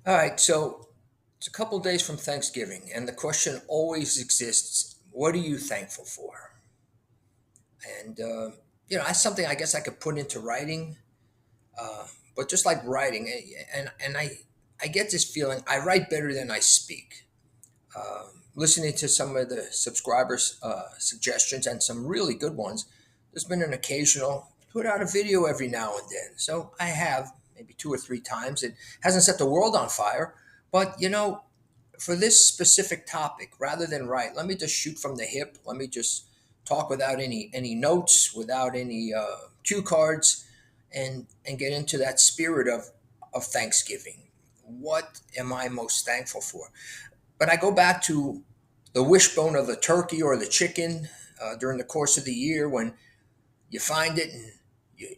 All right, so it's a couple days from Thanksgiving, and the question always exists: what are you thankful for? And that's something I guess I could put into writing. But just like writing, and I get this feeling I write better than I speak. Listening to some of the subscribers' suggestions and some really good ones, there's been an occasional put out a video every now and then. So I have maybe two or three times. It hasn't set the world on fire, but for this specific topic, rather than write, let me just shoot from the hip. Let me just talk without any notes, without any cue cards, and get into that spirit of Thanksgiving. What am I most thankful for? But I go back to the wishbone of the turkey or the chicken during the course of the year when you find it and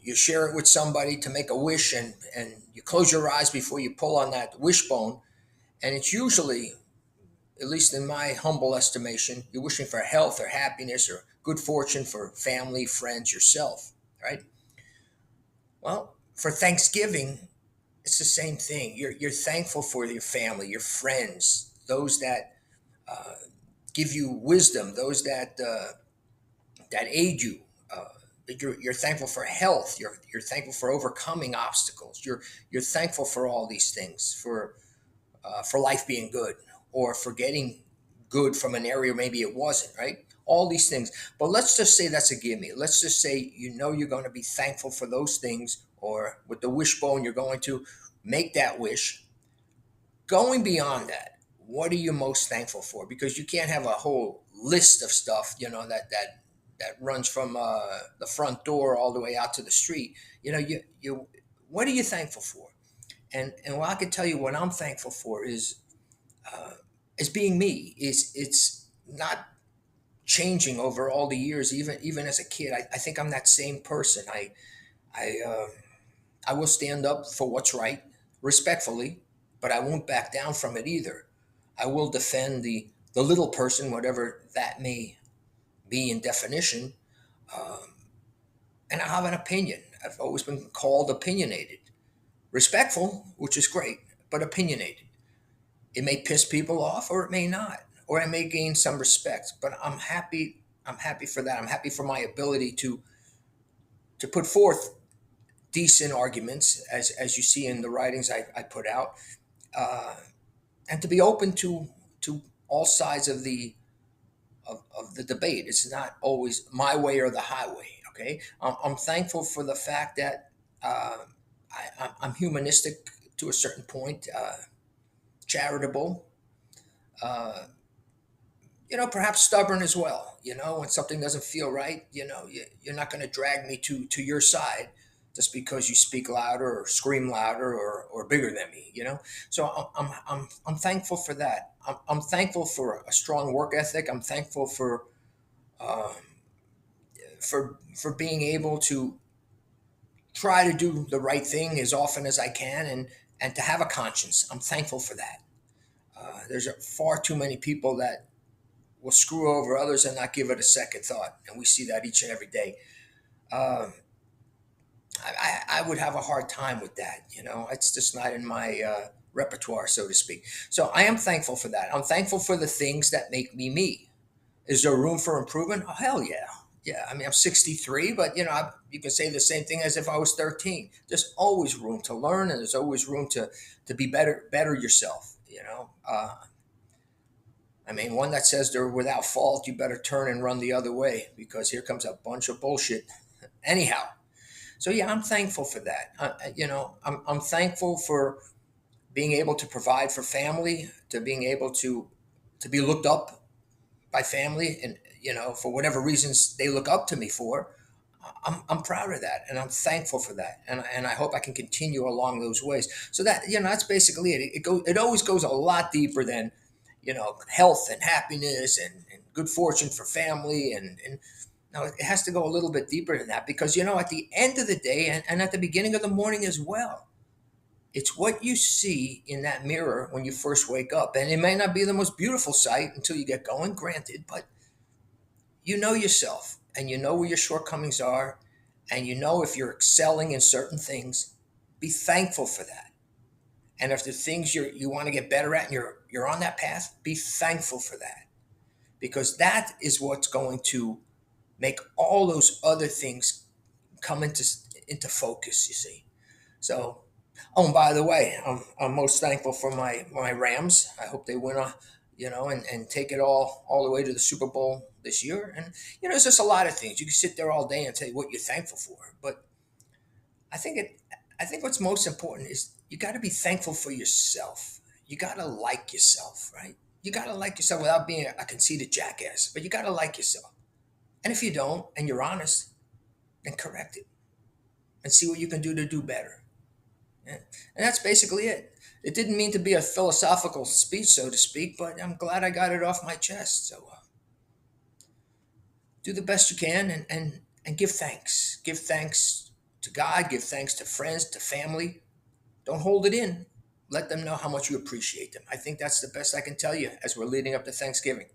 you share it with somebody to make a wish, and you close your eyes before you pull on that wishbone. And it's usually, at least in my humble estimation, you're wishing for health or happiness or good fortune for family, friends, yourself, right? Well, for Thanksgiving, it's the same thing. You're thankful for your family, your friends, those that uh, give you wisdom, those that aid you. You're thankful for health. You're thankful for overcoming obstacles. You're thankful for all these things, for life being good, or for getting good from an area maybe it wasn't, right? All these things. But let's just say that's a gimme. Let's just say you're going to be thankful for those things, or with the wishbone, you're going to make that wish. Going beyond that, what are you most thankful for? Because you can't have a whole list of stuff, that runs from the front door all the way out to the street. You what are you thankful for? And what I can tell you, what I'm thankful for uh, is being me. It's not changing over all the years. Even as a kid, I think I'm that same person. I I will stand up for what's right, respectfully, but I won't back down from it either. I will defend the little person, whatever that may be in definition, um, and I have an opinion. I've always been called opinionated, respectful, which is great, but opinionated. It may piss people off, or it may not, or I may gain some respect. But I'm happy. I'm happy for that. I'm happy for my ability to put forth decent arguments, as you see in the writings I put out, uh, and to be open to all sides of the debate. It's not always my way or the highway. Okay, I'm thankful for the fact that I'm humanistic to a certain point, charitable, uh, perhaps stubborn as well. When something doesn't feel right, you're not going to drag me to your side just because you speak louder or scream louder or bigger than me. So I'm thankful for that. I'm thankful for a strong work ethic. I'm thankful uh, for being able to try to do the right thing as often as I can, and to have a conscience. I'm thankful for that. There's far too many people that will screw over others and not give it a second thought, and we see that each and every day. Um, I would have a hard time with that. It's just not in my repertoire, so to speak. So I am thankful for that. I'm thankful for the things that make me me. Is there room for improvement? Oh, hell yeah. Yeah, I mean, I'm 63, but you can say the same thing as if I was 13. There's always room to learn, and there's always room to be better yourself. I mean, one that says they're without fault, you better turn and run the other way, because here comes a bunch of bullshit. Anyhow, so yeah, I'm thankful for that. I'm thankful for being able to provide for family, to being able to be looked up by family, and for whatever reasons they look up to me for. I'm proud of that, and I'm thankful for that, and I hope I can continue along those ways. So that's basically it. It always goes a lot deeper than health and happiness and good fortune for family, and no, it has to go a little bit deeper than that, because at the end of the day, and at the beginning of the morning as well, it's what you see in that mirror when you first wake up. And it may not be the most beautiful sight until you get going, granted, but you know yourself, and you know where your shortcomings are, and if you're excelling in certain things, be thankful for that. And if the things you want to get better at and you're on that path, be thankful for that, because that is what's going to make all those other things come into focus. You see. So, oh, and by the way, I'm most thankful for my Rams. I hope they win and take it all the way to the Super Bowl this year. And there's just a lot of things you can sit there all day and tell you what you're thankful for. But I think it, I think what's most important is you got to be thankful for yourself. You got to like yourself, right? You got to like yourself without being a conceited jackass. But you got to like yourself. And if you don't, and you're honest, then correct it and see what you can do to do better. Yeah. And that's basically it. It didn't mean to be a philosophical speech, so to speak, but I'm glad I got it off my chest. So do the best you can, and give thanks. Give thanks to God, give thanks to friends, to family. Don't hold it in. Let them know how much you appreciate them. I think that's the best I can tell you as we're leading up to Thanksgiving.